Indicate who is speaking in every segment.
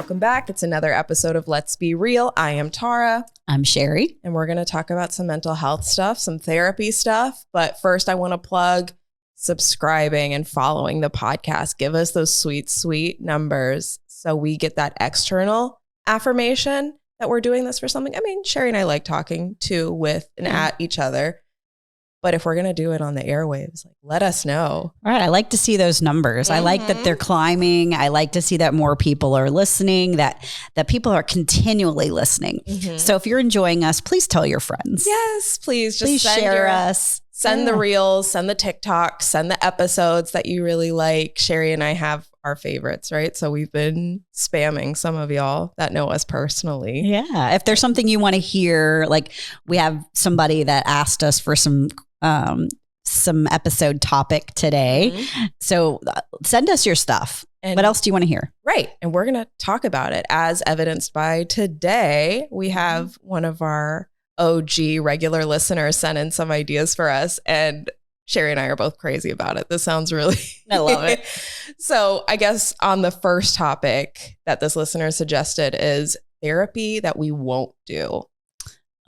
Speaker 1: welcome back. It's another episode of Let's Be Real. I am Tara.
Speaker 2: I'm Sheri.
Speaker 1: And we're going to talk about some mental health stuff, some therapy stuff. But first, I want to plug subscribing and following the podcast. Give us those sweet, sweet numbers so we get that external affirmation that we're doing this for something. I mean, Sheri and I like talking to, with, and at each other. But if we're going to do it on the airwaves, like, let us know.
Speaker 2: All right. I like to see those numbers. I like that they're climbing. I like to see that more people are listening, that people are continually listening. So if you're enjoying us, please tell your friends.
Speaker 1: Yes, please. Just
Speaker 2: please share us.
Speaker 1: Send the reels, send the TikToks, send the episodes that you really like. Sheri and I have our favorites, right? So we've been spamming some of y'all that know us personally.
Speaker 2: Yeah. If there's something you want to hear, like we have somebody that asked us for some episode topic today. So send us your stuff. And what else do you want to hear?
Speaker 1: Right. And we're going to talk about it, as evidenced by today. We have one of our OG regular listeners sent in some ideas for us, and Sheri and I are both crazy about it. This sounds really,
Speaker 2: I love it.
Speaker 1: So I guess on the first topic that this listener suggested is therapy that we won't do.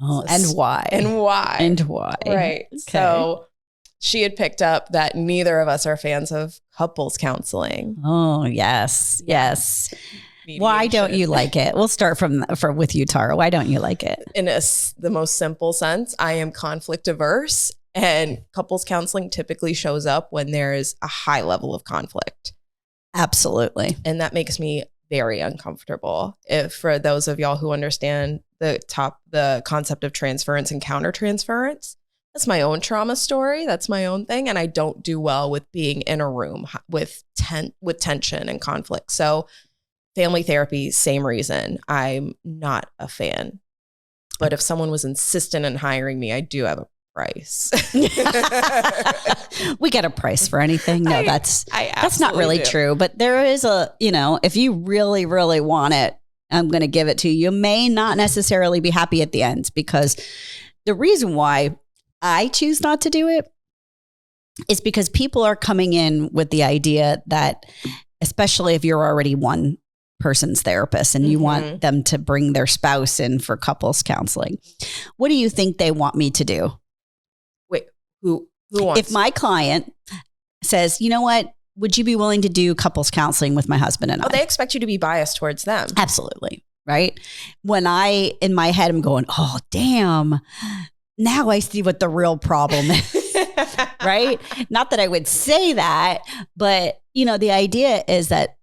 Speaker 2: Oh, and why?
Speaker 1: And why?
Speaker 2: And why?
Speaker 1: Right. Okay. So she had picked up that neither of us are fans of couples counseling.
Speaker 2: Oh, yes. Yes. Why don't you like it? We'll start with you, Tara. Why don't you like it?
Speaker 1: In the most simple sense, I am conflict averse, and couples counseling typically shows up when there is a high level of conflict.
Speaker 2: Absolutely.
Speaker 1: And that makes me very uncomfortable. If for those of y'all who understand the concept of transference and countertransference, that's my own trauma story. That's my own thing. And I don't do well with being in a room with tension and conflict. So family therapy, same reason. I'm not a fan. But if someone was insistent in hiring me, I do have a price.
Speaker 2: We get a price for anything. No, that's not really true. But there is if you really, really want it, I'm going to give it to you. You may not necessarily be happy at the end, because the reason why I choose not to do it is because people are coming in with the idea that, especially if you're already one person's therapist and you want them to bring their spouse in for couples counseling, what do you think they want me to do?
Speaker 1: Wait, who wants?
Speaker 2: If my client says, you know what, would you be willing to do couples counseling with my husband and I?
Speaker 1: They expect you to be biased towards them.
Speaker 2: Absolutely. Right. When in my head, I'm going, oh, damn, now I see what the real problem is. Right. Not that I would say that, but the idea is that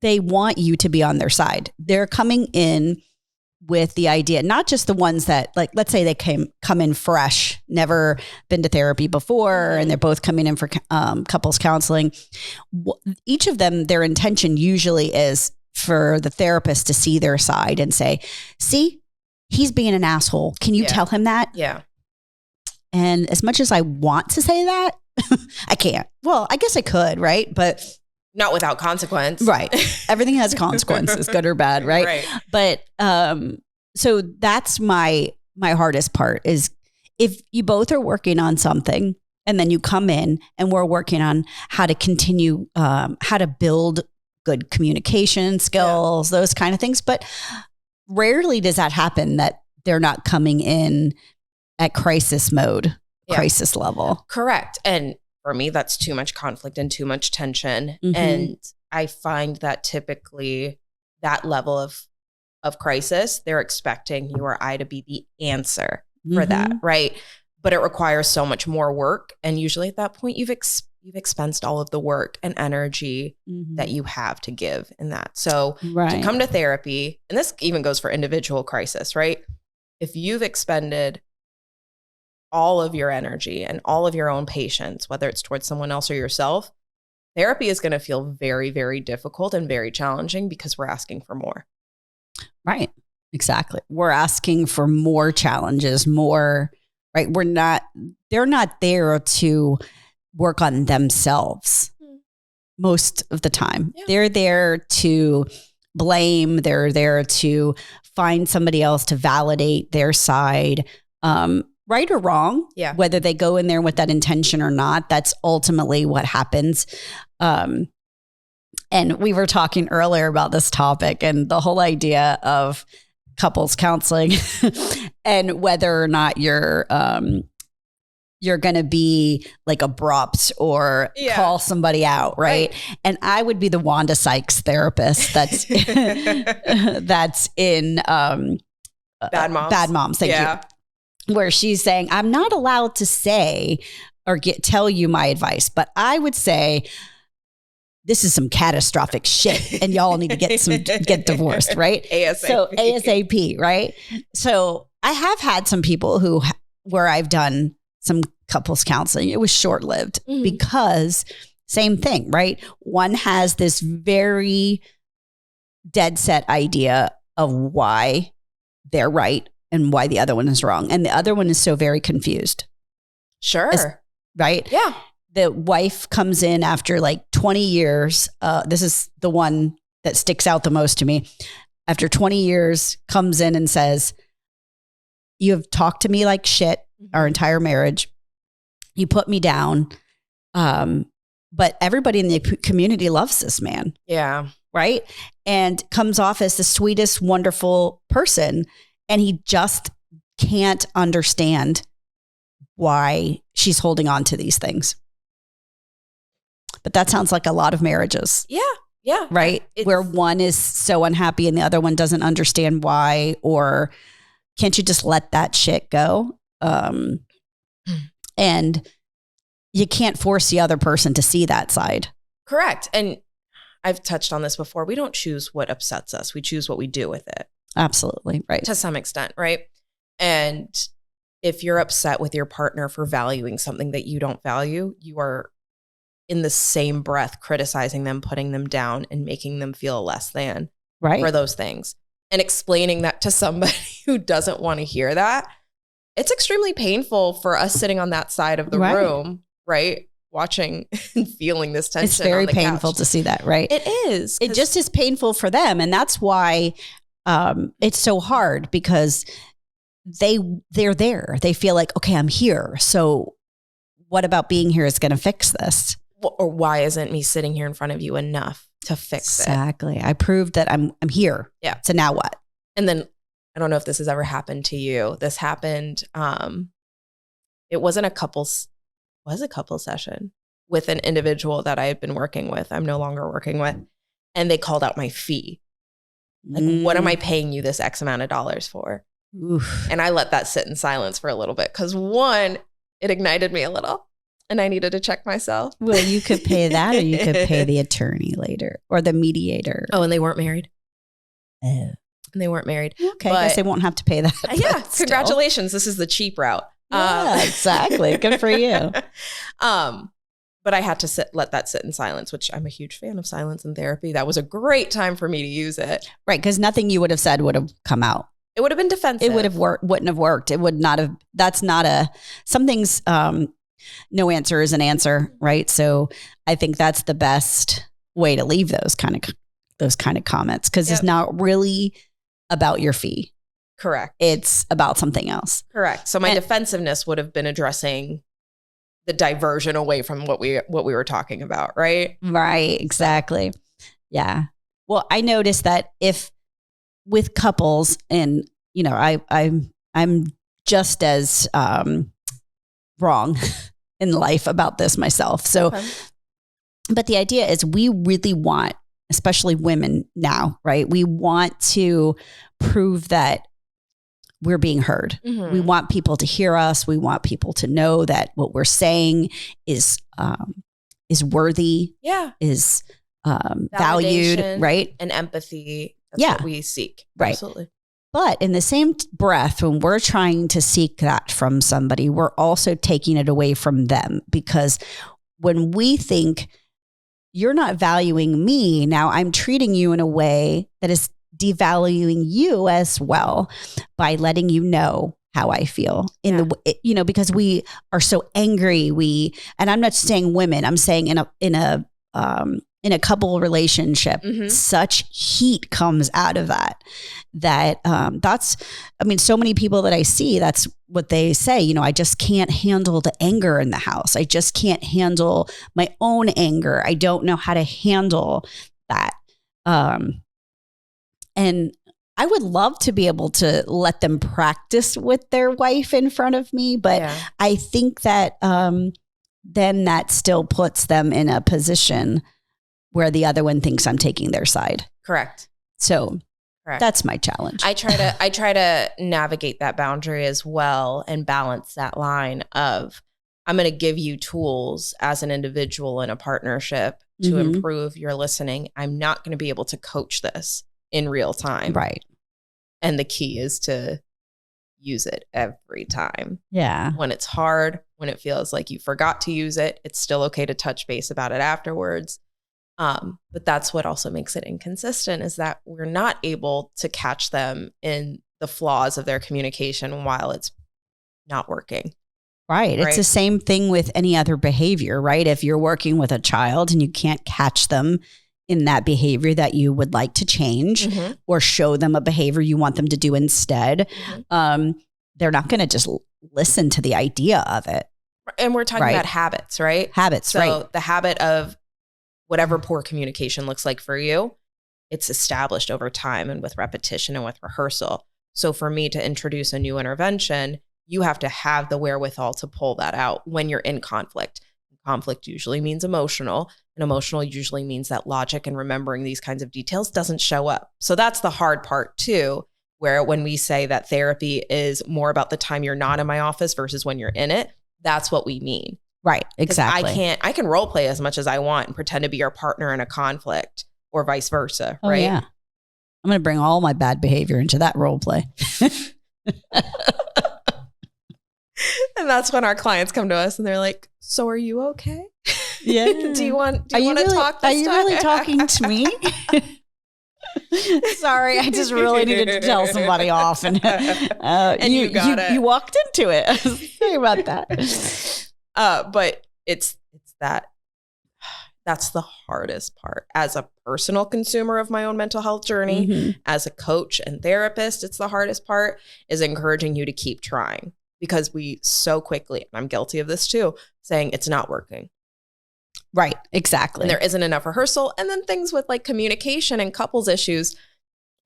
Speaker 2: they want you to be on their side. They're coming in with the idea, not just the ones that, like, let's say they come in fresh, never been to therapy before, and they're both coming in for couples counseling. Each of them, their intention usually is for the therapist to see their side and say, see, he's being an asshole. Can you tell him that?
Speaker 1: Yeah.
Speaker 2: And as much as I want to say that, I can't. Well, I guess I could, right? But
Speaker 1: not without consequence.
Speaker 2: Right. Everything has consequences, good or bad, right?
Speaker 1: Right.
Speaker 2: But so that's my hardest part, is if you both are working on something and then you come in and we're working on how to continue, how to build good communication skills, those kind of things. But rarely does that happen, that they're not coming in at crisis mode, crisis level.
Speaker 1: Correct. And for me, that's too much conflict and too much tension. And I find that typically that level of crisis, they're expecting you or I to be the answer for that, right? But it requires so much more work. And usually at that point, you've expensed all of the work and energy that you have to give in that. So to come to therapy, and this even goes for individual crisis, right? If you've expended all of your energy and all of your own patience, whether it's towards someone else or yourself, therapy is going to feel very, very difficult and very challenging, because we're asking for more.
Speaker 2: Right. Exactly. We're asking for more challenges, more, right? They're not there to work on themselves most of the time. Yeah. They're there to blame. They're there to find somebody else to validate their side. Right or wrong, whether they go in there with that intention or not, that's ultimately what happens. And we were talking earlier about this topic and the whole idea of couples counseling and whether or not you're going to be like abrupt or call somebody out, right? And I would be the Wanda Sykes therapist that's that's in
Speaker 1: Bad Moms.
Speaker 2: Bad Moms, thank you. Where she's saying, I'm not allowed to say or tell you my advice, but I would say this is some catastrophic shit and y'all need to get divorced, right?
Speaker 1: ASAP.
Speaker 2: So ASAP, right? So I have had some people where I've done some couples counseling. It was short-lived because same thing, right? One has this very dead set idea of why they're right and why the other one is wrong. And the other one is so very confused.
Speaker 1: Sure.
Speaker 2: Right?
Speaker 1: Yeah.
Speaker 2: The wife comes in after like 20 years. This is the one that sticks out the most to me. After 20 years, comes in and says, you have talked to me like shit our entire marriage. You put me down. But everybody in the community loves this man.
Speaker 1: Yeah.
Speaker 2: Right? And comes off as the sweetest, wonderful person. And he just can't understand why she's holding on to these things. But that sounds like a lot of marriages.
Speaker 1: Yeah. Yeah.
Speaker 2: Right? Where one is so unhappy and the other one doesn't understand why, or can't you just let that shit go? And you can't force the other person to see that side.
Speaker 1: Correct. And I've touched on this before. We don't choose what upsets us. We choose what we do with it.
Speaker 2: Absolutely. Right.
Speaker 1: To some extent. Right. And if you're upset with your partner for valuing something that you don't value, you are in the same breath criticizing them, putting them down, and making them feel less than for those things. And explaining that to somebody who doesn't want to hear that, it's extremely painful for us sitting on that side of the room, right? Watching and feeling this tension.
Speaker 2: It's very
Speaker 1: on the
Speaker 2: painful
Speaker 1: couch.
Speaker 2: to see that, right?
Speaker 1: It is.
Speaker 2: It just is painful for them. And that's why it's so hard, because they're there. They feel like, okay, I'm here. So what about being here is going to fix this?
Speaker 1: Or why isn't me sitting here in front of you enough to fix it?
Speaker 2: Exactly. I proved that I'm here. Yeah. So now what?
Speaker 1: And then I don't know if this has ever happened to you. This happened. It wasn't a couple session with an individual that I had been working with. I'm no longer working with. And they called out my fee. Like, what am I paying you this X amount of dollars for?
Speaker 2: Oof.
Speaker 1: And I let that sit in silence for a little bit because one, it ignited me a little and I needed to check myself.
Speaker 2: Well, you could pay that, or you could pay the attorney later, or the mediator.
Speaker 1: Oh, and they weren't married.
Speaker 2: Oh.
Speaker 1: And they weren't married.
Speaker 2: Okay, I guess they won't have to pay that.
Speaker 1: Yeah, congratulations. This is the cheap route.
Speaker 2: Yeah, exactly. Good for you.
Speaker 1: But I had to let that sit in silence, which I'm a huge fan of silence in therapy. That was a great time for me to use it.
Speaker 2: Right, because nothing you would have said would have come out.
Speaker 1: It would have been defensive.
Speaker 2: It would have wouldn't have worked. It would not have. That's not something's. No answer is an answer, right? So I think that's the best way to leave those kind of comments, because it's not really about your fee.
Speaker 1: Correct.
Speaker 2: It's about something else.
Speaker 1: Correct. So my defensiveness would have been addressing the diversion away from what we were talking about, right?
Speaker 2: Right. Exactly. Yeah. Well, I noticed that if with couples, and I'm just as wrong in life about this myself. So, but the idea is we really want, especially women now, right? We want to prove that we're being heard. Mm-hmm. We want people to hear us. We want people to know that what we're saying is worthy. Yeah. Is valued, right?
Speaker 1: And empathy. That's what we seek.
Speaker 2: Right.
Speaker 1: Absolutely.
Speaker 2: But in the same breath, when we're trying to seek that from somebody, we're also taking it away from them, because when we think you're not valuing me, now I'm treating you in a way that is devaluing you as well by letting you know how I feel because we are so angry. And I'm not saying women, I'm saying in in a couple relationship, such heat comes out of that's, I mean, so many people that I see, that's what they say, you know, I just can't handle the anger in the house. I just can't handle my own anger. I don't know how to handle that. And I would love to be able to let them practice with their wife in front of me, but I think that then that still puts them in a position where the other one thinks I'm taking their side.
Speaker 1: Correct.
Speaker 2: So that's my challenge.
Speaker 1: I try to navigate that boundary as well and balance that line of, I'm going to give you tools as an individual in a partnership to improve your listening. I'm not going to be able to coach this in real time.
Speaker 2: Right.
Speaker 1: And the key is to use it every time.
Speaker 2: Yeah.
Speaker 1: When it's hard, when it feels like you forgot to use it, it's still okay to touch base about it afterwards. But that's what also makes it inconsistent, is that we're not able to catch them in the flaws of their communication while it's not working.
Speaker 2: Right. It's the same thing with any other behavior, right? If you're working with a child and you can't catch them in that behavior that you would like to change or show them a behavior you want them to do instead, they're not going to just listen to the idea of it.
Speaker 1: And we're talking about habits, right?
Speaker 2: Habits,
Speaker 1: so the habit of whatever poor communication looks like for you, it's established over time and with repetition and with rehearsal. So for me to introduce a new intervention, you have to have the wherewithal to pull that out when you're in conflict. Conflict usually means emotional, and emotional usually means that logic and remembering these kinds of details doesn't show up. So that's the hard part too, where when we say that therapy is more about the time you're not in my office versus when you're in it, that's what we mean.
Speaker 2: Right. Exactly.
Speaker 1: I can role play as much as I want and pretend to be your partner in a conflict or vice versa.
Speaker 2: Oh,
Speaker 1: right.
Speaker 2: Yeah. I'm going to bring all my bad behavior into that role play.
Speaker 1: And that's when our clients come to us and they're like, so are you okay?
Speaker 2: Yeah.
Speaker 1: do you want to talk this
Speaker 2: Are you really talking to me? Sorry, I just really needed to tell somebody off. And you walked into it. Sorry about that.
Speaker 1: But it's that's the hardest part. As a personal consumer of my own mental health journey, as a coach and therapist, it's the hardest part, is encouraging you to keep trying. Because we so quickly, and I'm guilty of this too, saying it's not working.
Speaker 2: Right, exactly.
Speaker 1: And there isn't enough rehearsal. And then things with like communication and couples issues,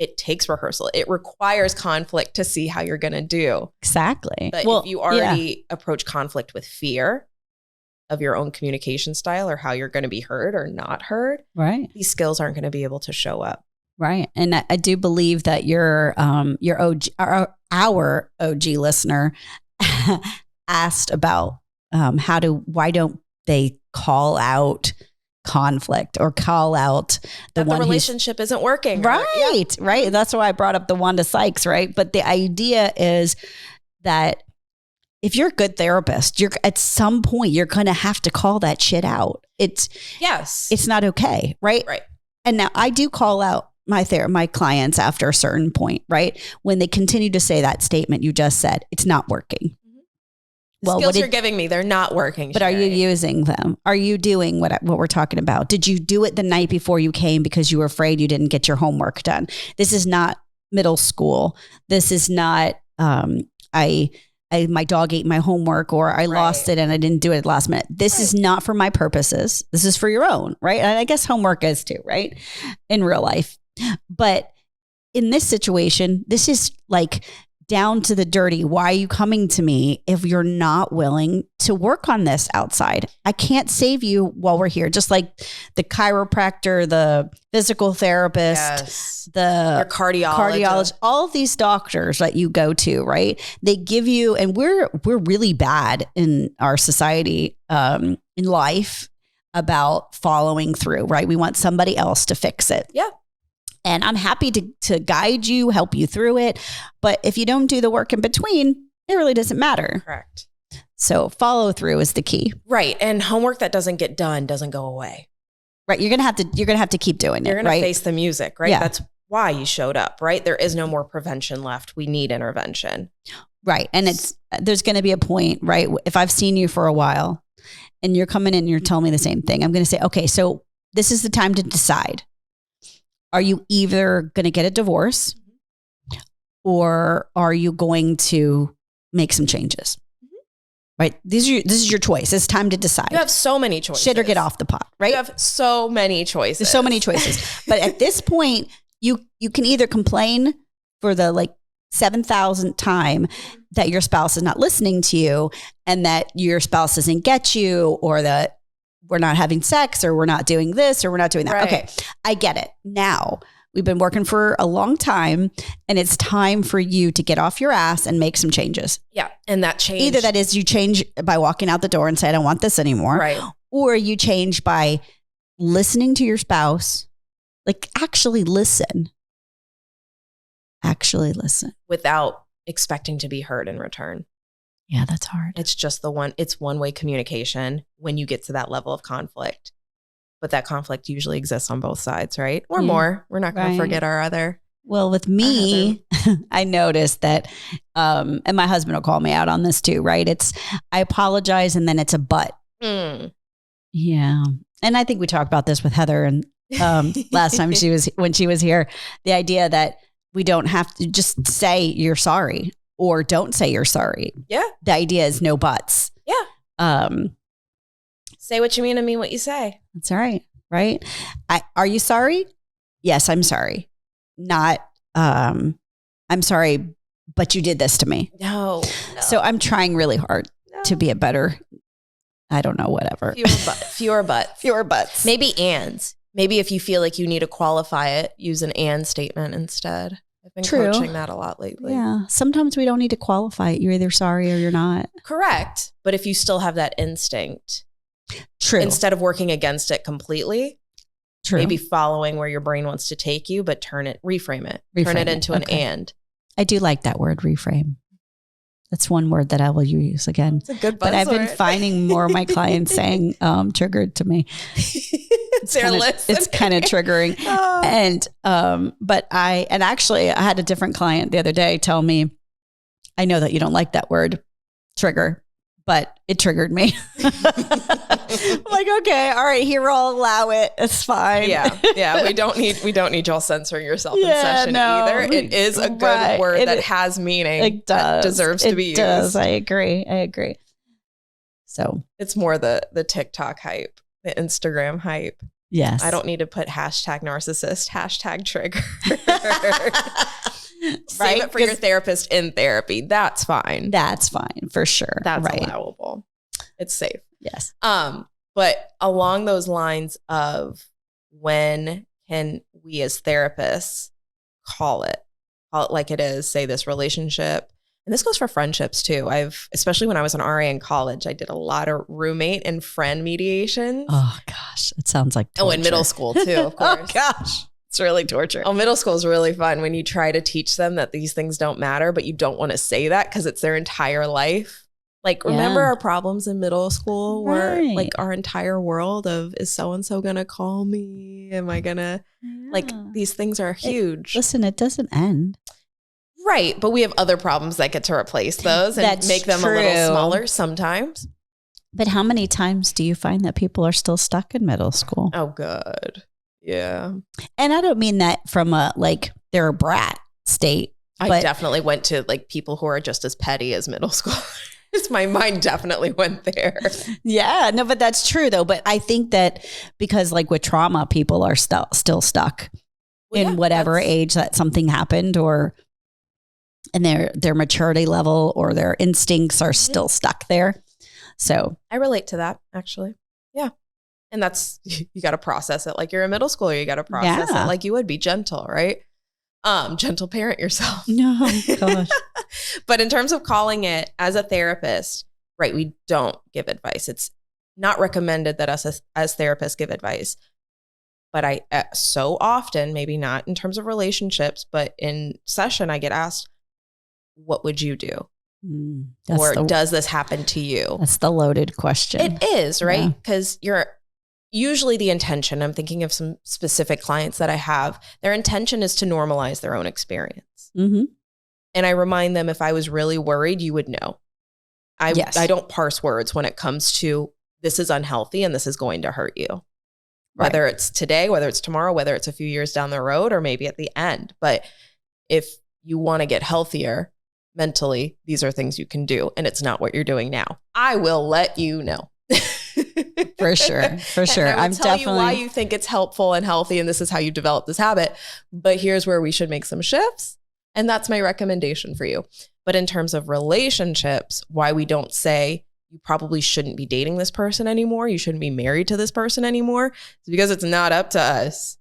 Speaker 1: it takes rehearsal. It requires conflict to see how you're going to do.
Speaker 2: Exactly.
Speaker 1: But if you already approach conflict with fear of your own communication style or how you're going to be heard or not heard,
Speaker 2: right,
Speaker 1: these skills aren't going to be able to show up.
Speaker 2: Right. And I do believe that your OG, our OG listener asked about why don't they call out conflict or call out the
Speaker 1: relationship isn't working.
Speaker 2: Right. Right. That's why I brought up the Wanda Sykes. Right. But the idea is that if you're a good therapist, you're at some point, you're going to have to call that shit out. It's not okay. Right.
Speaker 1: Right.
Speaker 2: And now I do call out my clients after a certain point, right? When they continue to say that statement you just said, it's not working.
Speaker 1: The skills you're giving me, they're not working.
Speaker 2: But
Speaker 1: Sheri.
Speaker 2: Are you using them? Are you doing what we're talking about? Did you do it the night before you came because you were afraid you didn't get your homework done? This is not middle school. This is not, my dog ate my homework, or I lost it and I didn't do it at the last minute. This is not for my purposes. This is for your own, right? And I guess homework is too, right? In real life. But in this situation, this is like down to the dirty. Why are you coming to me if you're not willing to work on this outside? I can't save you while we're here. Just like the chiropractor, the physical therapist, your cardiologist, all of these doctors that you go to, right? They give you, and we're really bad in our society, in life, about following through, right? We want somebody else to fix it.
Speaker 1: Yeah.
Speaker 2: And I'm happy to guide you, help you through it. But if you don't do the work in between, it really doesn't matter.
Speaker 1: Correct.
Speaker 2: So follow through is the key.
Speaker 1: Right. And homework that doesn't get done doesn't go away.
Speaker 2: Right. You're going to have to keep doing it.
Speaker 1: You're going
Speaker 2: to
Speaker 1: face the music, right?
Speaker 2: Yeah.
Speaker 1: That's why you showed up, right? There is no more prevention left. We need intervention.
Speaker 2: Right. And there's going to be a point, right? If I've seen you for a while and you're coming in and you're telling me the same thing, I'm going to say, okay, so this is the time to decide. Are you either going to get a divorce or are you going to make some changes? Right? This is your choice. It's time to decide.
Speaker 1: You have so many choices.
Speaker 2: Shit or get off the pot, right?
Speaker 1: You have so many choices.
Speaker 2: There's so many choices. But at this point, you can either complain for the 7,000th time that your spouse is not listening to you and that your spouse doesn't get you, or that we're not having sex, or we're not doing this, or we're not doing that. Right. Okay, I get it. Now, we've been working for a long time and it's time for you to get off your ass and make some changes.
Speaker 1: Yeah. And that change.
Speaker 2: Either that is you change by walking out the door and say, I don't want this anymore.
Speaker 1: Right.
Speaker 2: Or you change by listening to your spouse. Actually listen. Actually listen.
Speaker 1: Without expecting to be heard in return.
Speaker 2: Yeah, that's hard.
Speaker 1: It's just it's one-way communication when you get to that level of conflict. But that conflict usually exists on both sides, right? Or more. We're not going to forget our other.
Speaker 2: Well, with me, I noticed that, and my husband will call me out on this too, right? It's, I apologize and then it's a but. Yeah. And I think we talked about this with Heather and last time when she was here, the idea that we don't have to just say you're sorry or don't say you're sorry.
Speaker 1: Yeah.
Speaker 2: The idea is no buts.
Speaker 1: Yeah. Say what you mean and mean what you say.
Speaker 2: That's all right. Right. Are you sorry? Yes, I'm sorry. Not, I'm sorry, but you did this to me.
Speaker 1: No.
Speaker 2: So I'm trying really hard to be a better, I don't know, whatever.
Speaker 1: Fewer buts.
Speaker 2: Fewer buts.
Speaker 1: Maybe ands. Maybe if you feel like you need to qualify it, use an and statement instead. I've been coaching that a lot lately.
Speaker 2: Yeah. Sometimes we don't need to qualify it. You're either sorry or you're not.
Speaker 1: Correct. But if you still have that instinct.
Speaker 2: True.
Speaker 1: Instead of working against it completely.
Speaker 2: True.
Speaker 1: Maybe following where your brain wants to take you, but reframe it. Turn it into an and.
Speaker 2: I do like that word, reframe. That's one word that I will use again.
Speaker 1: It's a good buzzword.
Speaker 2: But I've been finding more of my clients saying triggered to me. It's kind of triggering. Oh. And but I had a different client the other day tell me, I know that you don't like that word, trigger, but it triggered me. I'm like, okay, all right, here, I'll allow it. It's fine.
Speaker 1: Yeah. We don't need y'all censoring yourself in session either. It is a good word that has meaning.
Speaker 2: It does.
Speaker 1: That deserves to be used.
Speaker 2: It does. I agree. So
Speaker 1: it's more the TikTok hype, the Instagram hype.
Speaker 2: Yes.
Speaker 1: I don't need to put hashtag narcissist, hashtag trigger. Save it for your therapist in therapy. That's fine.
Speaker 2: That's fine for sure.
Speaker 1: That's allowable. It's safe.
Speaker 2: Yes.
Speaker 1: But along those lines of when can we as therapists call it like it is, say this relationship. And this goes for friendships too. Especially when I was an RA in college, I did a lot of roommate and friend mediations.
Speaker 2: Oh gosh, it sounds like torture.
Speaker 1: Oh, in middle school too, of course.
Speaker 2: Oh gosh. It's really torture.
Speaker 1: Oh, middle school is really fun when you try to teach them that these things don't matter, but you don't want to say that because it's their entire life. Remember our problems in middle school were our entire world of, is so-and-so going to call me? Am I going to, these things are huge.
Speaker 2: Listen, it doesn't end.
Speaker 1: Right. But we have other problems that get to replace those and make them a little smaller sometimes.
Speaker 2: But how many times do you find that people are still stuck in middle school?
Speaker 1: Oh, good. Yeah.
Speaker 2: And I don't mean that from they're a brat state.
Speaker 1: I definitely went to people who are just as petty as middle school. My mind definitely went there.
Speaker 2: Yeah, no, but that's true though. But I think that because with trauma, people are still stuck in whatever age that something happened, or and their maturity level or their instincts are still stuck there. So
Speaker 1: I relate to that actually. Yeah. And that's, you got to process it like you're a middle schooler. You got to process it like you would be gentle, right? Gentle parent yourself.
Speaker 2: No, gosh.
Speaker 1: But in terms of calling it as a therapist, right, we don't give advice. It's not recommended that us as therapists give advice. But I so often, maybe not in terms of relationships, but in session, I get asked, what would you do? Does this happen to you?
Speaker 2: That's the loaded question.
Speaker 1: It is, right? Because you're usually the intention, I'm thinking of some specific clients that I have, their intention is to normalize their own experience.
Speaker 2: Mm-hmm.
Speaker 1: And I remind them, if I was really worried, you would know. I don't parse words when it comes to this is unhealthy and this is going to hurt you. whether it's today, whether it's tomorrow, whether it's a few years down the road, or maybe at the end. But if you want to get healthier mentally, these are things you can do, and it's not what you're doing now. I will let you know.
Speaker 2: For sure. For sure.
Speaker 1: I'm telling you why you think it's helpful and healthy, and this is how you develop this habit. But here's where we should make some shifts. And that's my recommendation for you. But in terms of relationships, why we don't say you probably shouldn't be dating this person anymore, you shouldn't be married to this person anymore, is because it's not up to us.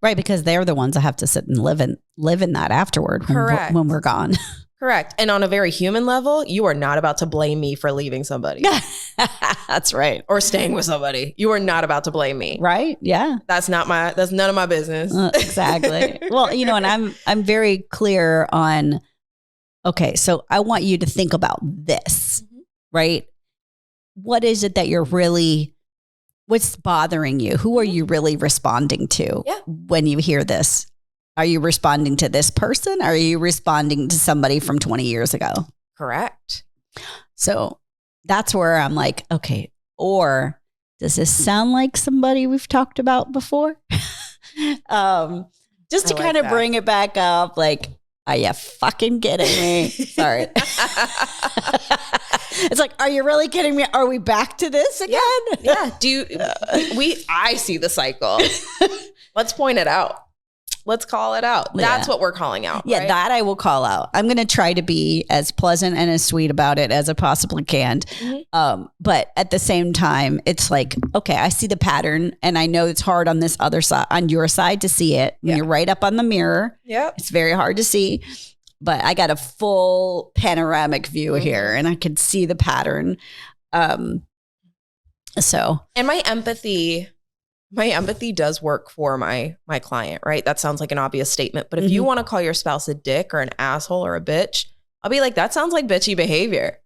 Speaker 2: Right. Because they're the ones that have to sit and live in that afterward when we're gone.
Speaker 1: Correct. And on a very human level, you are not about to blame me for leaving somebody.
Speaker 2: That's right.
Speaker 1: Or staying with somebody. You are not about to blame me.
Speaker 2: Right. Yeah.
Speaker 1: That's none of my business.
Speaker 2: Exactly. Well, and I'm very clear on, okay, so I want you to think about this, right? What is it that what's bothering you? Who are you really responding to when you hear this? Are you responding to this person? Or are you responding to somebody from 20 years ago?
Speaker 1: Correct.
Speaker 2: So that's where I'm like, okay, or does this sound like somebody we've talked about before? Just to kind of bring it back up, like, are you fucking kidding me? Sorry. It's like, are you really kidding me? Are we back to this again?
Speaker 1: Yeah. I see the cycle. Let's point it out. Let's call it out. That's what we're calling out.
Speaker 2: Yeah,
Speaker 1: right?
Speaker 2: That I will call out. I'm going to try to be as pleasant and as sweet about it as I possibly can. Mm-hmm. But at the same time, it's like, okay, I see the pattern, and I know it's hard on this other side, on your side, to see it. When you're right up on the mirror, it's very hard to see. But I got a full panoramic view here, and I could see the pattern. And my
Speaker 1: empathy does work for my client, right? That sounds like an obvious statement, but if you want to call your spouse a dick or an asshole or a bitch, I'll be like, that sounds like bitchy behavior.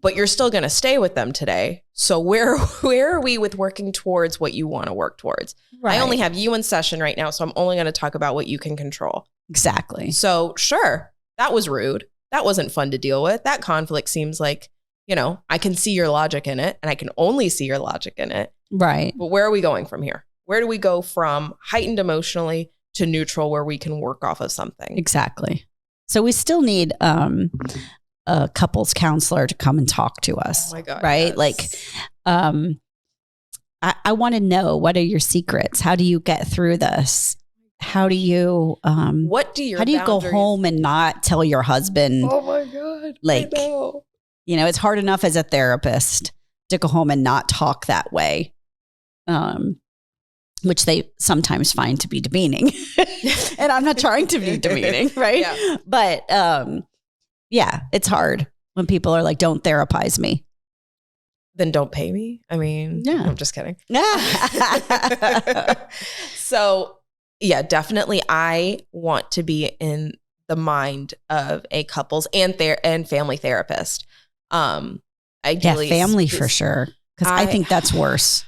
Speaker 1: But you're still going to stay with them today. So where are we with working towards what you want to work towards? Right. I only have you in session right now, so I'm only going to talk about what you can control.
Speaker 2: Exactly.
Speaker 1: So sure, that was rude. That wasn't fun to deal with. That conflict seems like, I can see your logic in it, and I can only see your logic in it.
Speaker 2: Right.
Speaker 1: But where are we going from here? Where do we go from heightened emotionally to neutral, where we can work off of something?
Speaker 2: Exactly. So we still need a couples counselor to come and talk to us.
Speaker 1: Oh my God.
Speaker 2: Right.
Speaker 1: Yes.
Speaker 2: Like, I want to know, what are your secrets? How do you get through this? How do you, how do you go home and not tell your husband?
Speaker 1: Oh my God.
Speaker 2: Like, it's hard enough as a therapist to go home and not talk that way. Which they sometimes find to be demeaning. And I'm not trying to be demeaning, right? Yeah. But it's hard when people are like, don't therapize me.
Speaker 1: Then don't pay me. I mean, I'm just kidding. So definitely I want to be in the mind of a couples and family therapist. Ideally,
Speaker 2: family for sure. Because I think that's worse.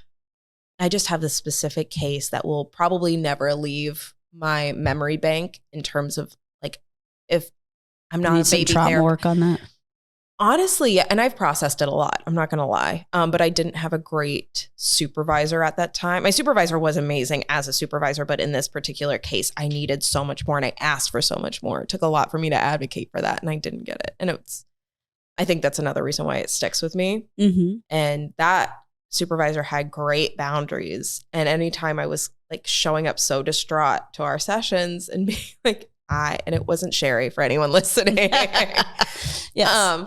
Speaker 1: I just have this specific case that will probably never leave my memory bank in terms of, like, if I'm not a baby
Speaker 2: trauma work on that.
Speaker 1: Honestly, and I've processed it a lot. I'm not going to lie. But I didn't have a great supervisor at that time. My supervisor was amazing as a supervisor, but in this particular case, I needed so much more, and I asked for so much more. It took a lot for me to advocate for that, and I didn't get it. And I think that's another reason why it sticks with me. Mm-hmm. And that supervisor had great boundaries. And anytime I was like showing up so distraught to our sessions and being like, and it wasn't Sheri for anyone listening.
Speaker 2: Yes.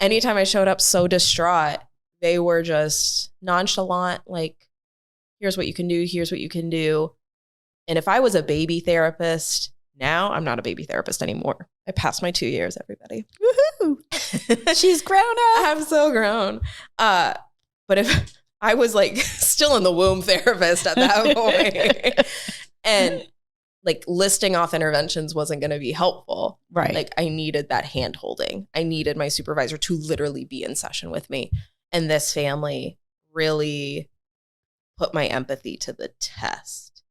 Speaker 1: Anytime I showed up so distraught, they were just nonchalant, like, here's what you can do. Here's what you can do. And if I was a baby therapist, now I'm not a baby therapist anymore. I passed my 2 years, everybody.
Speaker 2: Woohoo! She's grown up.
Speaker 1: I'm so grown. But if I was like still in the womb therapist at that point and like listing off interventions wasn't going to be helpful.
Speaker 2: Right.
Speaker 1: Like I needed that hand holding. I needed my supervisor to literally be in session with me. And this family really put my empathy to the test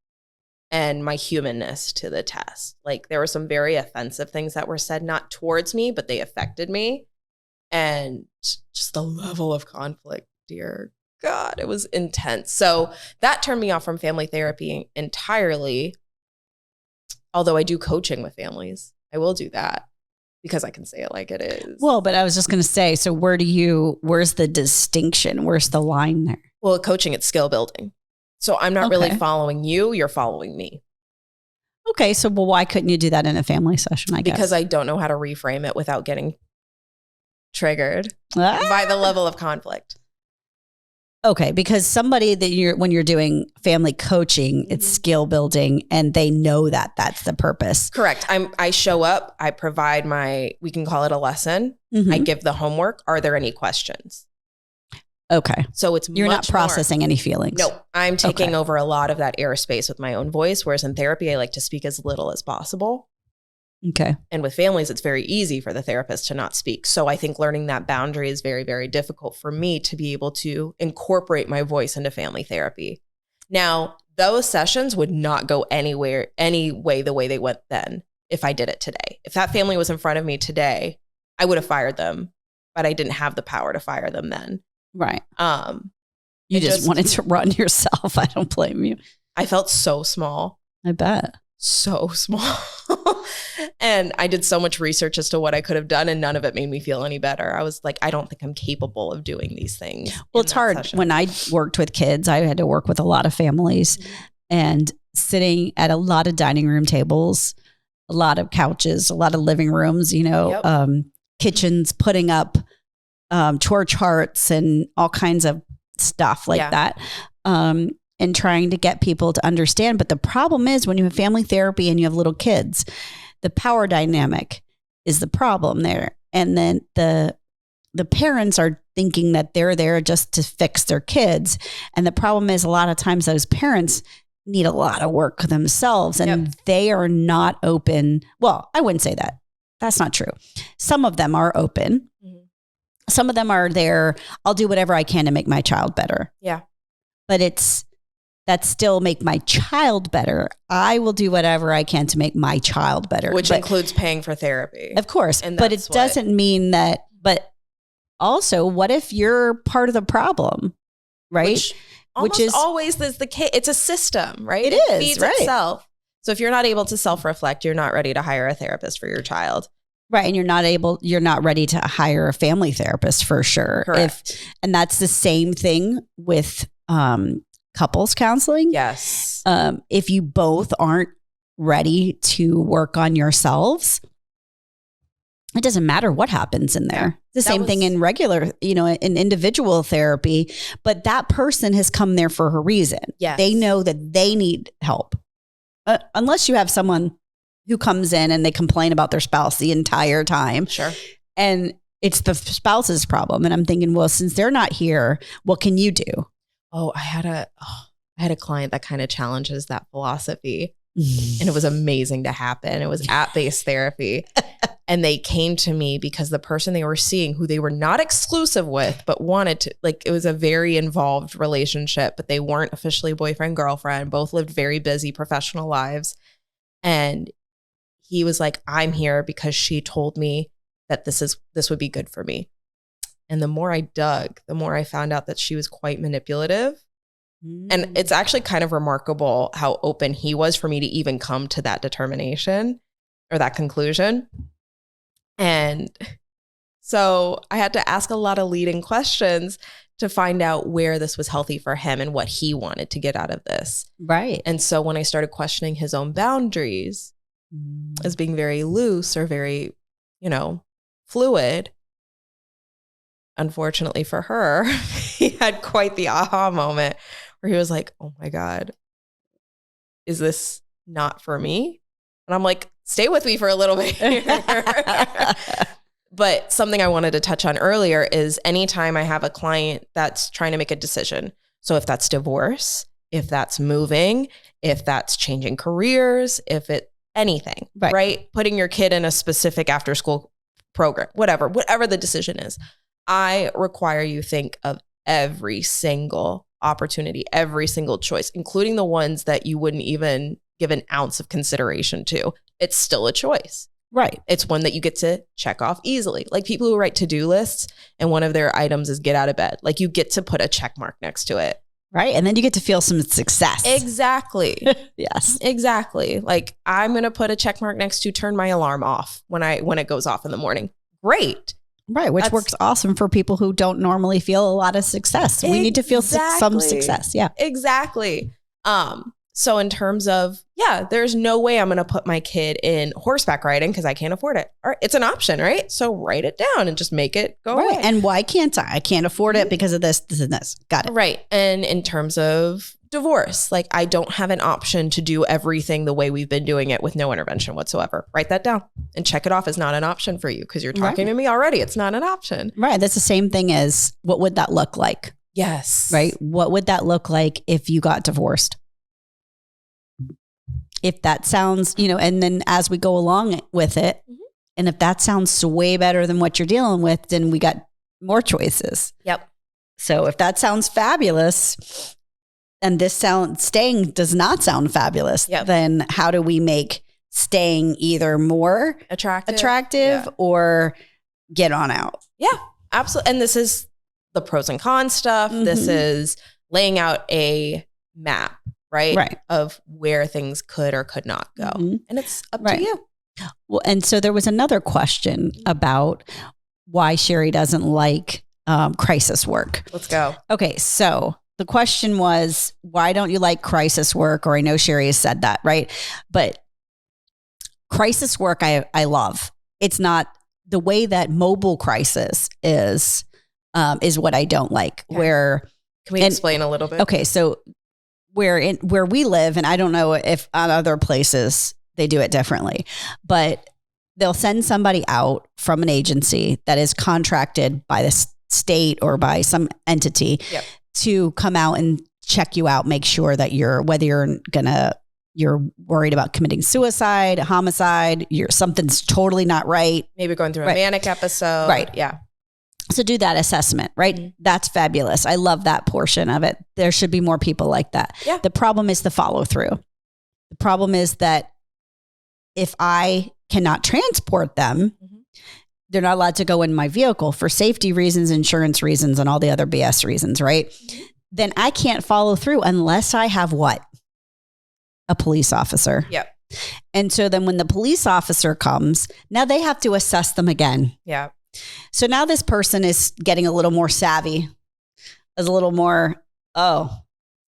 Speaker 1: and my humanness to the test. Like there were some very offensive things that were said, not towards me, but they affected me. And just the level of conflict, dear God, it was intense. So that turned me off from family therapy entirely. Although I do coaching with families. I will do that because I can say it like it is.
Speaker 2: Well, but I was just going to say, so where's the distinction? Where's the line there?
Speaker 1: Well, coaching, it's skill building. So I'm not really following you. You're following me.
Speaker 2: Okay. So, well, why couldn't you do that in a family session, I guess?
Speaker 1: Because I don't know how to reframe it without getting triggered by the level of conflict.
Speaker 2: Okay, because somebody that when you're doing family coaching, it's skill building, and they know that that's the purpose.
Speaker 1: Correct. I show up, I provide we can call it a lesson. I give the homework. Are there any questions?
Speaker 2: Okay.
Speaker 1: So
Speaker 2: you're not processing any feelings.
Speaker 1: No, I'm taking over a lot of that airspace with my own voice. Whereas in therapy, I like to speak as little as possible.
Speaker 2: Okay.
Speaker 1: And with families, it's very easy for the therapist to not speak. So I think learning that boundary is very, very difficult for me to be able to incorporate my voice into family therapy. Now, those sessions would not go any way the way they went then if I did it today. If that family was in front of me today, I would have fired them, but I didn't have the power to fire them then.
Speaker 2: Right. You just wanted to run yourself. I don't blame you.
Speaker 1: I felt so small.
Speaker 2: I bet.
Speaker 1: So small. And I did so much research as to what I could have done, and none of it made me feel any better. I was like, I don't think I'm capable of doing these things.
Speaker 2: Well, it's hard. Session. When I worked with kids, I had to work with a lot of families and sitting at a lot of dining room tables, a lot of couches, a lot of living rooms, kitchens, putting up chore charts and all kinds of stuff like that. And trying to get people to understand. But the problem is when you have family therapy and you have little kids, the power dynamic is the problem there. And then the parents are thinking that they're there just to fix their kids. And the problem is a lot of times those parents need a lot of work themselves and they are not open. Well, I wouldn't say that. That's not true. Some of them are open. Mm-hmm. Some of them are there. I'll do whatever I can to make my child better.
Speaker 1: Yeah.
Speaker 2: But that still make my child better. I will do whatever I can to make my child better.
Speaker 1: Which includes paying for therapy.
Speaker 2: Of course. But it doesn't mean that, but also what if you're part of the problem, right?
Speaker 1: Which is always the case. It's a system, right?
Speaker 2: It is,
Speaker 1: feeds
Speaker 2: right.
Speaker 1: itself. So if you're not able to self-reflect, you're not ready to hire a therapist for your child.
Speaker 2: Right. And you're not ready to hire a family therapist for sure.
Speaker 1: Correct.
Speaker 2: And that's the same thing with, couples counseling.
Speaker 1: Yes.
Speaker 2: If you both aren't ready to work on yourselves, it doesn't matter what happens in there. The same thing in regular, in individual therapy, but that person has come there for a reason.
Speaker 1: Yes.
Speaker 2: They know that they need help. Unless you have someone who comes in and they complain about their spouse the entire time.
Speaker 1: Sure.
Speaker 2: And it's the spouse's problem. And I'm thinking, well, since they're not here, what can you do?
Speaker 1: Oh, I had a client that kind of challenges that philosophy, and it was amazing to happen. It was app-based therapy, and they came to me because the person they were seeing, who they were not exclusive with, but wanted to, it was a very involved relationship, but they weren't officially boyfriend, girlfriend, both lived very busy professional lives. And he was like, I'm here because she told me that this would be good for me. And the more I dug, the more I found out that she was quite manipulative. And it's actually kind of remarkable how open he was for me to even come to that determination or that conclusion. And so I had to ask a lot of leading questions to find out where this was healthy for him and what he wanted to get out of this.
Speaker 2: Right.
Speaker 1: And so when I started questioning his own boundaries as being very loose or very, fluid, unfortunately for her, he had quite the aha moment where he was like, oh my God, is this not for me? And I'm like, stay with me for a little bit here. But something I wanted to touch on earlier is anytime I have a client that's trying to make a decision. So if that's divorce, if that's moving, if that's changing careers, if it anything, right? Putting your kid in a specific after school program, whatever the decision is. I require you think of every single opportunity, every single choice, including the ones that you wouldn't even give an ounce of consideration to. It's still a choice.
Speaker 2: Right.
Speaker 1: It's one that you get to check off easily. Like people who write to-do lists and one of their items is get out of bed. Like you get to put a check mark next to it.
Speaker 2: Right. And then you get to feel some success.
Speaker 1: Exactly.
Speaker 2: Yes.
Speaker 1: Exactly. Like I'm going to put a check mark next to turn my alarm off when it goes off in the morning. Great.
Speaker 2: Right. Which works awesome for people who don't normally feel a lot of success. We need to feel some success. Yeah.
Speaker 1: Exactly. So in terms of, there's no way I'm going to put my kid in horseback riding because I can't afford it. All right, it's an option, right? So write it down and just make it go away.
Speaker 2: And why can't I? I can't afford it because of this, this, and this. Got it.
Speaker 1: Right. And in terms of divorce, like I don't have an option to do everything the way we've been doing it with no intervention whatsoever. Write that down and check it off as not an option for you because you're talking to me already. It's not an option.
Speaker 2: Right. That's the same thing as what would that look like?
Speaker 1: Yes.
Speaker 2: Right. What would that look like if you got divorced? If that sounds, and then as we go along with it, and if that sounds way better than what you're dealing with, then we got more choices.
Speaker 1: Yep.
Speaker 2: So if that sounds fabulous and staying does not sound fabulous, then how do we make staying either more attractive or get on out?
Speaker 1: Yeah, absolutely. And this is the pros and cons stuff. This is laying out a map. Right. Of where things could or could not go. And it's up to you.
Speaker 2: Well, and so there was another question about why Sheri doesn't like crisis work.
Speaker 1: Let's go.
Speaker 2: Okay. So the question was, why don't you like crisis work? Or I know Sheri has said that, right? But crisis work, I love. It's not the way that mobile crisis is what I don't like.
Speaker 1: Okay. Can we explain a little bit?
Speaker 2: Okay. So where we live, and I don't know if on other places they do it differently, but they'll send somebody out from an agency that is contracted by the state or by some entity to come out and check you out, make sure that you're worried about committing suicide, homicide, something's totally not right.
Speaker 1: Maybe going through a manic episode.
Speaker 2: Right.
Speaker 1: Yeah.
Speaker 2: So do that assessment, right? That's fabulous. I love that portion of it. There should be more people like that.
Speaker 1: Yeah.
Speaker 2: The problem is the follow through. The problem is that if I cannot transport them, they're not allowed to go in my vehicle for safety reasons, insurance reasons, and all the other BS reasons, right? Then I can't follow through unless I have what? A police officer.
Speaker 1: Yep.
Speaker 2: And so then when the police officer comes, now they have to assess them again.
Speaker 1: Yeah.
Speaker 2: So now this person is getting a little more savvy, is a little more, I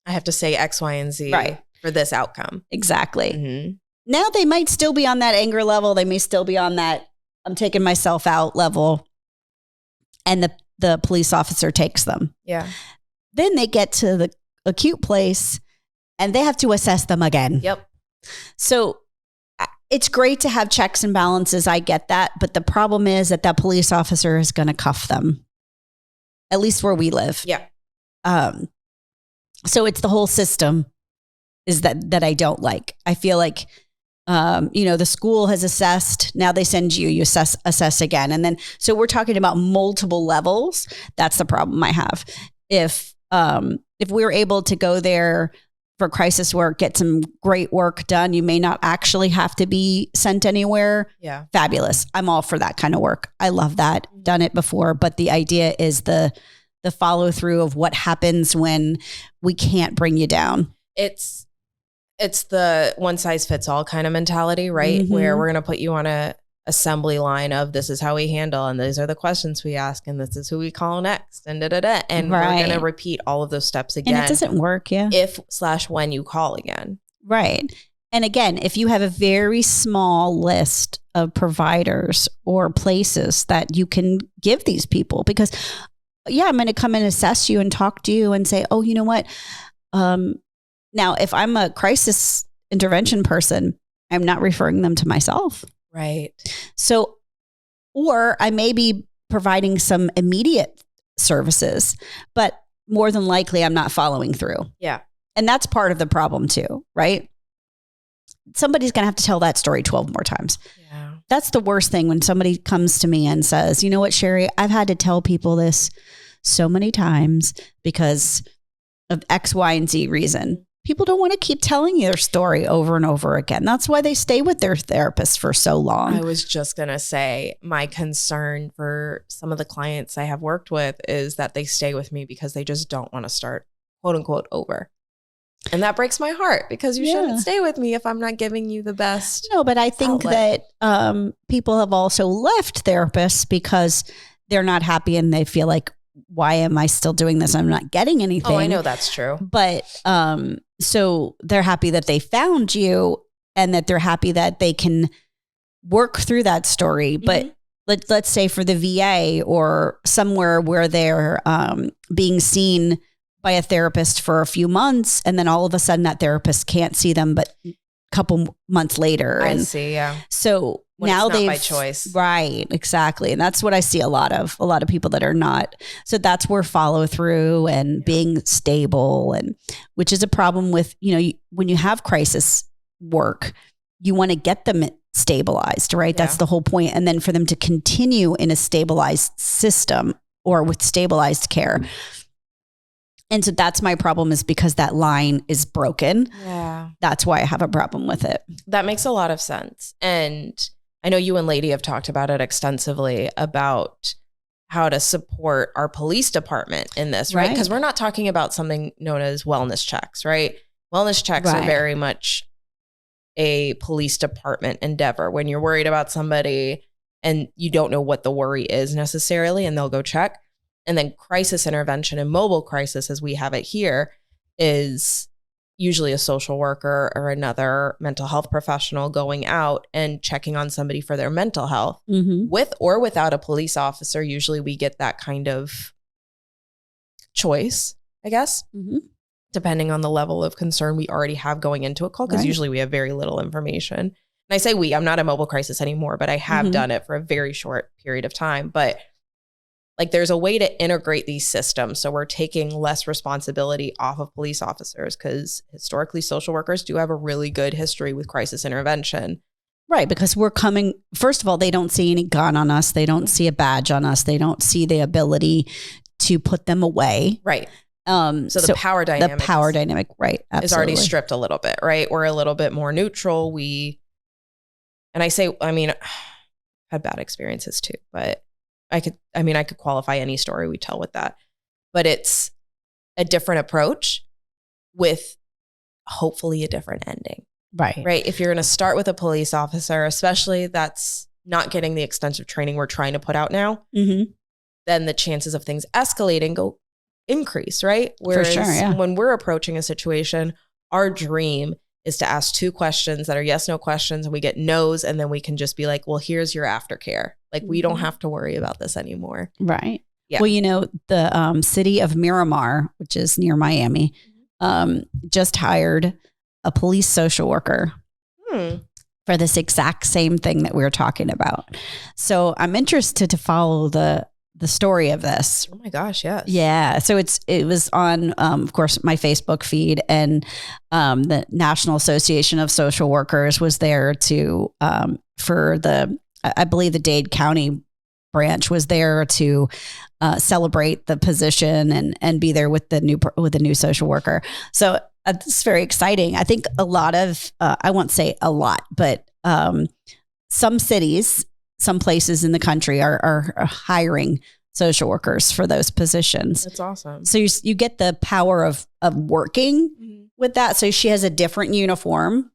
Speaker 1: have to say X, Y, and Z for this outcome.
Speaker 2: Exactly. Now they might still be on that anger level. They may still be on that I'm taking myself out level. And the police officer takes them.
Speaker 1: Yeah.
Speaker 2: Then they get to the acute place and they have to assess them again.
Speaker 1: Yep.
Speaker 2: So it's great to have checks and balances. I get that. But the problem is that police officer is going to cuff them, at least where we live.
Speaker 1: Yeah.
Speaker 2: So it's the whole system is that I don't like. I feel like, the school has assessed. Now they send you assess again. And then, so we're talking about multiple levels. That's the problem I have. If we were able to go there for crisis work, get some great work done, you may not actually have to be sent anywhere.
Speaker 1: Yeah.
Speaker 2: Fabulous. I'm all for that kind of work. I love that. Done it before. But the idea is the follow through of what happens when we can't bring you down.
Speaker 1: It's the one size fits all kind of mentality, right? Where we're going to put you on a assembly line of this is how we handle, and these are the questions we ask, and this is who we call next, and and we're going to repeat all of those steps again.
Speaker 2: And it doesn't work,
Speaker 1: if/when you call again.
Speaker 2: Right. And again, if you have a very small list of providers or places that you can give these people, because I'm going to come and assess you and talk to you and say, oh, you know what? Now, if I'm a crisis intervention person, I'm not referring them to myself.
Speaker 1: Right.
Speaker 2: So, or I may be providing some immediate services, but more than likely I'm not following through.
Speaker 1: Yeah.
Speaker 2: And that's part of the problem too, right? Somebody's going to have to tell that story 12 more times.
Speaker 1: Yeah.
Speaker 2: That's the worst thing when somebody comes to me and says, you know what, Sheri, I've had to tell people this so many times because of X, Y, and Z reason. people don't want to keep telling you their story over and over again. That's why they stay with their therapist for so long.
Speaker 1: I was just going to say, my concern for some of the clients I have worked with is that they stay with me because they just don't want to start, quote unquote, over. And that breaks my heart, because you shouldn't stay with me if I'm not giving you the best.
Speaker 2: No, but I think that people have also left therapists because they're not happy and they feel like, why am I still doing this? I'm not getting anything.
Speaker 1: Oh, I know that's true.
Speaker 2: But so they're happy that they found you, and that they're happy that they can work through that story. But let's say for the VA or somewhere where they're being seen by a therapist for a few months, and then all of a sudden that therapist can't see them but a couple months later.
Speaker 1: I see, yeah.
Speaker 2: So
Speaker 1: when
Speaker 2: now
Speaker 1: it's not
Speaker 2: they've
Speaker 1: by choice.
Speaker 2: Right, exactly. And that's what I see a lot of people that are not. So that's where follow through and being stable, and which is a problem with, when you have crisis work, you want to get them stabilized, right? That's the whole point. And then for them to continue in a stabilized system or with stabilized care. And so that's my problem, is because that line is broken.
Speaker 1: Yeah.
Speaker 2: That's why I have a problem with it.
Speaker 1: That makes a lot of sense. And I know you and Lady have talked about it extensively, about how to support our police department in this, right? Because we're not talking about something known as wellness checks, right? Wellness checks are very much a police department endeavor. When you're worried about somebody and you don't know what the worry is necessarily, and they'll go check. And then crisis intervention and mobile crisis, as we have it here, is usually a social worker or another mental health professional going out and checking on somebody for their mental health. With or without a police officer. Usually we get that kind of choice, I guess, depending on the level of concern we already have going into a call, because usually we have very little information. And I say I'm not a mobile crisis anymore, but I have done it for a very short period of time. But like, there's a way to integrate these systems, so we're taking less responsibility off of police officers, because historically social workers do have a really good history with crisis intervention.
Speaker 2: Right, because we're coming, first of all, they don't see any gun on us. They don't see a badge on us. They don't see the ability to put them away.
Speaker 1: Right. So the power dynamic.
Speaker 2: Right. Absolutely.
Speaker 1: Is already stripped a little bit, right? We're a little bit more neutral. I've had bad experiences too, but I could qualify any story we tell with that. But it's a different approach with hopefully a different ending. Right. If you're going to start with a police officer, especially that's not getting the extensive training we're trying to put out now, then the chances of things escalating increase, right? Whereas when we're approaching a situation, our dream is to ask 2 questions that are yes, no questions, and we get no's, and then we can just be like, well, here's your aftercare. Like, we don't have to worry about this anymore.
Speaker 2: Right. Yeah. Well, the city of Miramar, which is near Miami, just hired a police social worker for this exact same thing that we were talking about. So I'm interested to follow the story of this.
Speaker 1: Oh my gosh, yes.
Speaker 2: Yeah. So it was on, of course, my Facebook feed, and the National Association of Social Workers was there to, I believe the Dade County branch was there to celebrate the position and be there with the new social worker. So it's very exciting. I think a lot of, I won't say a lot, but some cities, some places in the country are hiring social workers for those positions.
Speaker 1: That's awesome.
Speaker 2: So you get the power of working with that. So she has a different uniform.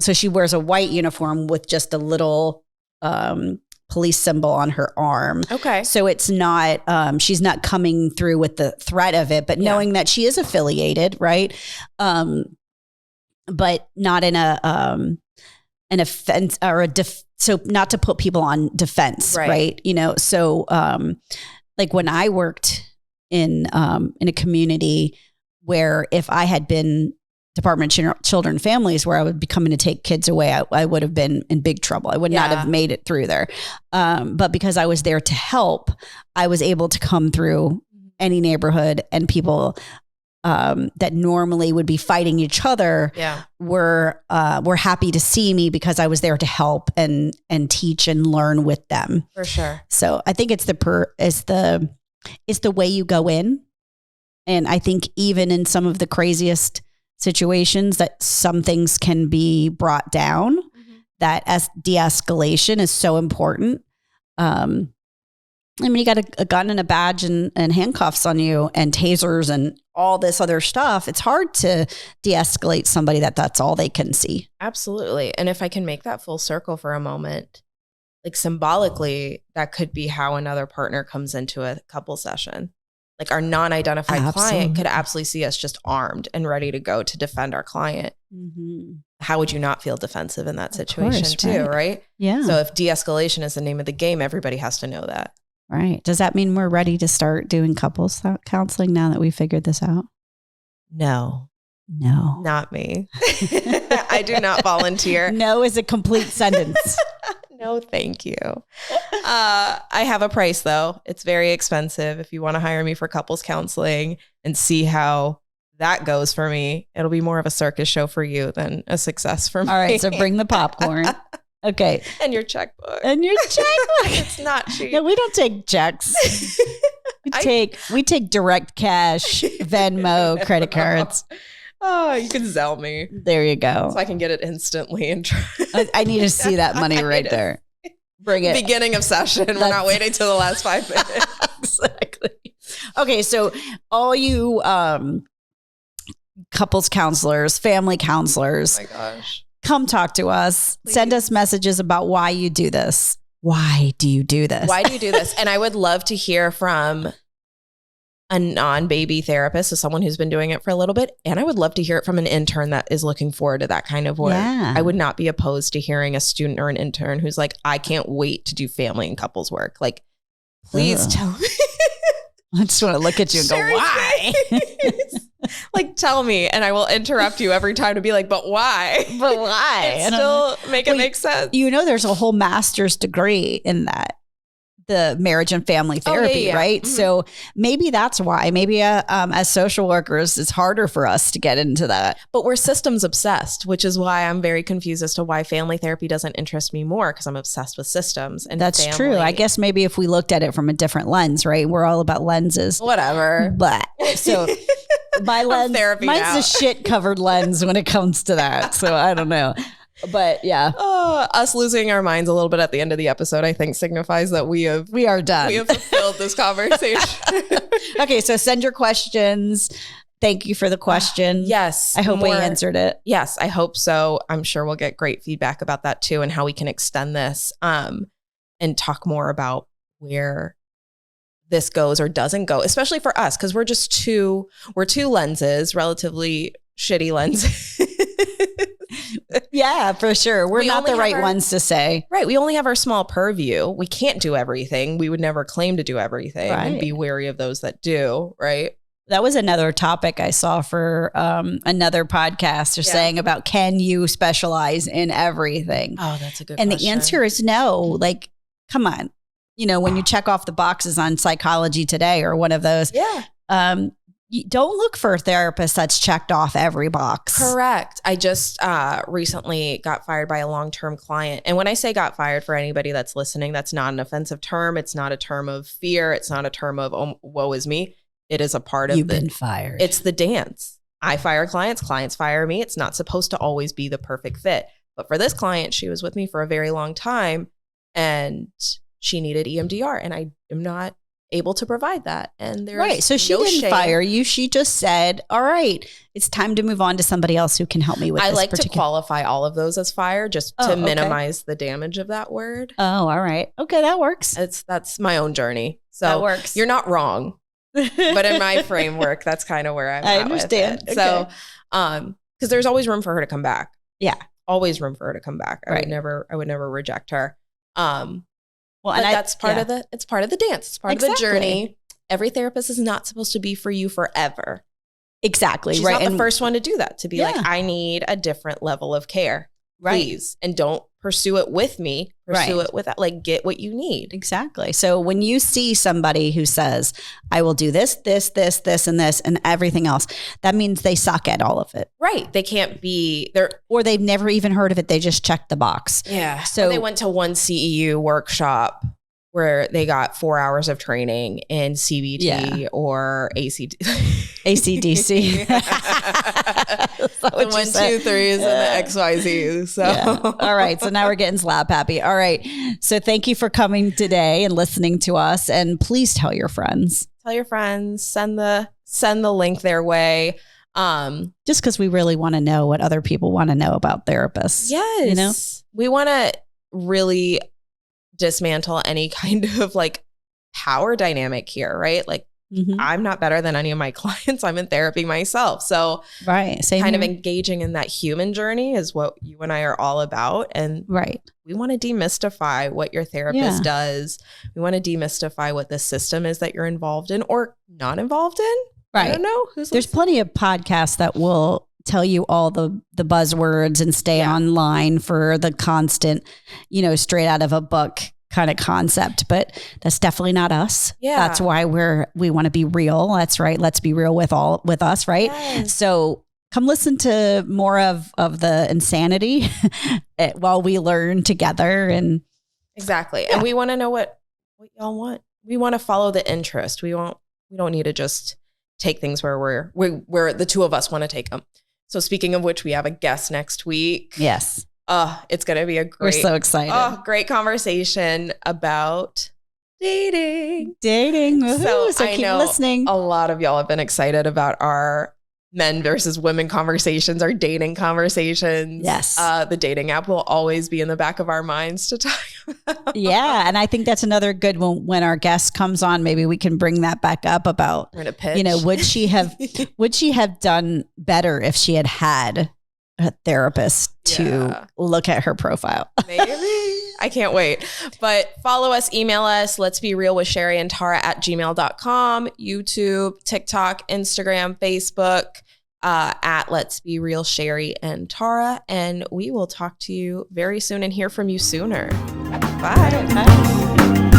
Speaker 2: So she wears a white uniform with just a little police symbol on her arm.
Speaker 1: Okay.
Speaker 2: So it's not, she's not coming through with the threat of it, but knowing that she is affiliated, right? But not in an offense or so not to put people on defense, right? So like when I worked in a community where if I had been Department of Children and Families, where I would be coming to take kids away, I would have been in big trouble. I would not have made it through there. But because I was there to help, I was able to come through any neighborhood, and people that normally would be fighting each other were happy to see me because I was there to help and teach and learn with them.
Speaker 1: For sure.
Speaker 2: So I think it's the way you go in. And I think even in some of the craziest situations that some things can be brought down, that as de-escalation is so important. I mean, you got a gun and a badge and handcuffs on you and tasers and all this other stuff. It's hard to de-escalate somebody that's all they can see.
Speaker 1: Absolutely. And if I can make that full circle for a moment, like symbolically, that could be how another partner comes into a couple session. Like our non-identified client could absolutely see us just armed and ready to go to defend our client. Mm-hmm. How would you not feel defensive in that situation too, right?
Speaker 2: Yeah.
Speaker 1: So if de-escalation is the name of the game, everybody has to know that.
Speaker 2: Right. Does that mean we're ready to start doing couples counseling now that we figured this out?
Speaker 1: No.
Speaker 2: No.
Speaker 1: Not me. I do not volunteer.
Speaker 2: No is a complete sentence.
Speaker 1: No, thank you. I have a price though. It's very expensive. If you want to hire me for couples counseling and see how that goes for me, it'll be more of a circus show for you than a success for me.
Speaker 2: All right. So bring the popcorn. Okay.
Speaker 1: And your checkbook.
Speaker 2: It's
Speaker 1: not cheap.
Speaker 2: No, we don't take checks. We take direct cash, Venmo, credit cards.
Speaker 1: Oh, you can Zelle me.
Speaker 2: There you go.
Speaker 1: So I can get it instantly. And
Speaker 2: I need to see that money right there. Bring it.
Speaker 1: Beginning of session. We're not waiting till the last 5 minutes.
Speaker 2: Exactly. Okay. So all you couples counselors, family counselors.
Speaker 1: Oh my gosh.
Speaker 2: Come talk to us. Please. Send us messages about why you do this. Why do you do this?
Speaker 1: Why do you do this? And I would love to hear from a non-baby therapist, so someone who's been doing it for a little bit. And I would love to hear it from an intern that is looking forward to that kind of work.
Speaker 2: Yeah.
Speaker 1: I would not be opposed to hearing a student or an intern who's like, I can't wait to do family and couples work. Like, please tell me.
Speaker 2: I just want to look at you and go, why?
Speaker 1: Like, tell me, and I will interrupt you every time to be like, but why?
Speaker 2: But why?
Speaker 1: And still make it make sense.
Speaker 2: You know, there's a whole master's degree in that, the marriage and family therapy, right? Mm-hmm. So maybe that's why. Maybe as social workers, it's harder for us to get into that.
Speaker 1: But we're systems obsessed, which is why I'm very confused as to why family therapy doesn't interest me more, because I'm obsessed with systems. And
Speaker 2: that's true. I guess maybe if we looked at it from a different lens, right? We're all about lenses.
Speaker 1: Whatever.
Speaker 2: But so my lens, mine's a shit covered lens when it comes to that. So I don't know. But yeah,
Speaker 1: us losing our minds a little bit at the end of the episode, I think signifies that we are done. We have fulfilled this conversation.
Speaker 2: Okay, so send your questions. Thank you for the question.
Speaker 1: Yes,
Speaker 2: I hope we answered it.
Speaker 1: Yes, I hope so. I'm sure we'll get great feedback about that too, and how we can extend this and talk more about where this goes or doesn't go, especially for us, because we're two lenses, relatively shitty lenses.
Speaker 2: Yeah, for sure. We're not the right ones to say.
Speaker 1: Right. We only have our small purview. We can't do everything. We would never claim to do everything, and be wary of those that do. Right.
Speaker 2: That was another topic I saw for another podcast. They're saying about, can you specialize in everything?
Speaker 1: Oh, that's a good question.
Speaker 2: And the answer is no. Like, come on. You know, when you check off the boxes on Psychology Today or one of those.
Speaker 1: Yeah.
Speaker 2: You don't look for a therapist that's checked off every box.
Speaker 1: Correct. I just recently got fired by a long-term client. And when I say got fired, for anybody that's listening, that's not an offensive term. It's not a term of fear. It's not a term of, oh, woe is me. It is a part of
Speaker 2: You've been fired.
Speaker 1: It's the dance. I fire clients. Clients fire me. It's not supposed to always be the perfect fit. But for this client, she was with me for a very long time and she needed EMDR. And I am not able to provide that. And there's
Speaker 2: right. So she didn't fire you. She just said, all right, it's time to move on to somebody else who can help me with this.
Speaker 1: I like to qualify all of those as fire just to minimize the damage of that word.
Speaker 2: Oh, all right. Okay, that works.
Speaker 1: That's my own journey. So
Speaker 2: that works.
Speaker 1: You're not wrong. But in my framework, that's kind of where I'm at.
Speaker 2: I understand.
Speaker 1: With it. Okay. So because there's always room for her to come back.
Speaker 2: Yeah.
Speaker 1: Always room for her to come back. I would never reject her. Well, and that's part of it's part of the dance. It's part of the journey. Every therapist is not supposed to be for you forever.
Speaker 2: Exactly.
Speaker 1: She's not the first one to do that, to be like, I need a different level of care. Please. And don't pursue it with me. Pursue it without, like, get what you need.
Speaker 2: Exactly. So when you see somebody who says, I will do this, this, this, this, and this, and everything else, that means they suck at all of it.
Speaker 1: Right. They can't be there.
Speaker 2: Or they've never even heard of it. They just checked the box.
Speaker 1: Yeah.
Speaker 2: So
Speaker 1: or they went to one CEU workshop where they got 4 hours of training in CBT or ACDC. The 1, 2, 3s and the XYZ. So
Speaker 2: all right. So now we're getting slap happy. All right. So thank you for coming today and listening to us. And please tell your friends.
Speaker 1: Tell your friends. Send the link their way.
Speaker 2: Just because we really want to know what other people want to know about therapists.
Speaker 1: Yes.
Speaker 2: You know,
Speaker 1: we want to really dismantle any kind of like power dynamic here, right? Like I'm not better than any of my clients. I'm in therapy myself. So
Speaker 2: same
Speaker 1: kind
Speaker 2: here.
Speaker 1: of engaging in that human journey is what you and I are all about. And we want to demystify what your therapist does. We want to demystify what the system is that you're involved in or not involved in. I don't know.
Speaker 2: There's plenty of podcasts that will tell you all the buzzwords and stay online for the constant, straight out of a book kind of concept, but that's definitely not us. Yeah. That's why we want to be real. That's right. Let's be real with us. Right. Yes. So come listen to more of the insanity while we learn together. And
Speaker 1: exactly. And we want to know what y'all want. We want to follow the interest. We don't need to just take things where the two of us want to take them. So speaking of which, we have a guest next week.
Speaker 2: Yes.
Speaker 1: It's going to be
Speaker 2: we're so excited.
Speaker 1: Great conversation about dating.
Speaker 2: So
Speaker 1: I
Speaker 2: keep
Speaker 1: know
Speaker 2: listening.
Speaker 1: A lot of y'all have been excited about our men versus women conversations, our dating conversations.
Speaker 2: Yes.
Speaker 1: The dating app will always be in the back of our minds to talk about.
Speaker 2: Yeah. And I think that's another good one. When our guest comes on, maybe we can bring that back up about,
Speaker 1: we're gonna pitch.
Speaker 2: would she have done better if she had a therapist to look at her profile?
Speaker 1: Maybe. I can't wait. But follow us, email us. Let's be real with Sheri and Tara @gmail.com, YouTube, TikTok, Instagram, Facebook, at Let's Be Real Sheri and Tara. And we will talk to you very soon and hear from you sooner. Bye.
Speaker 2: Bye.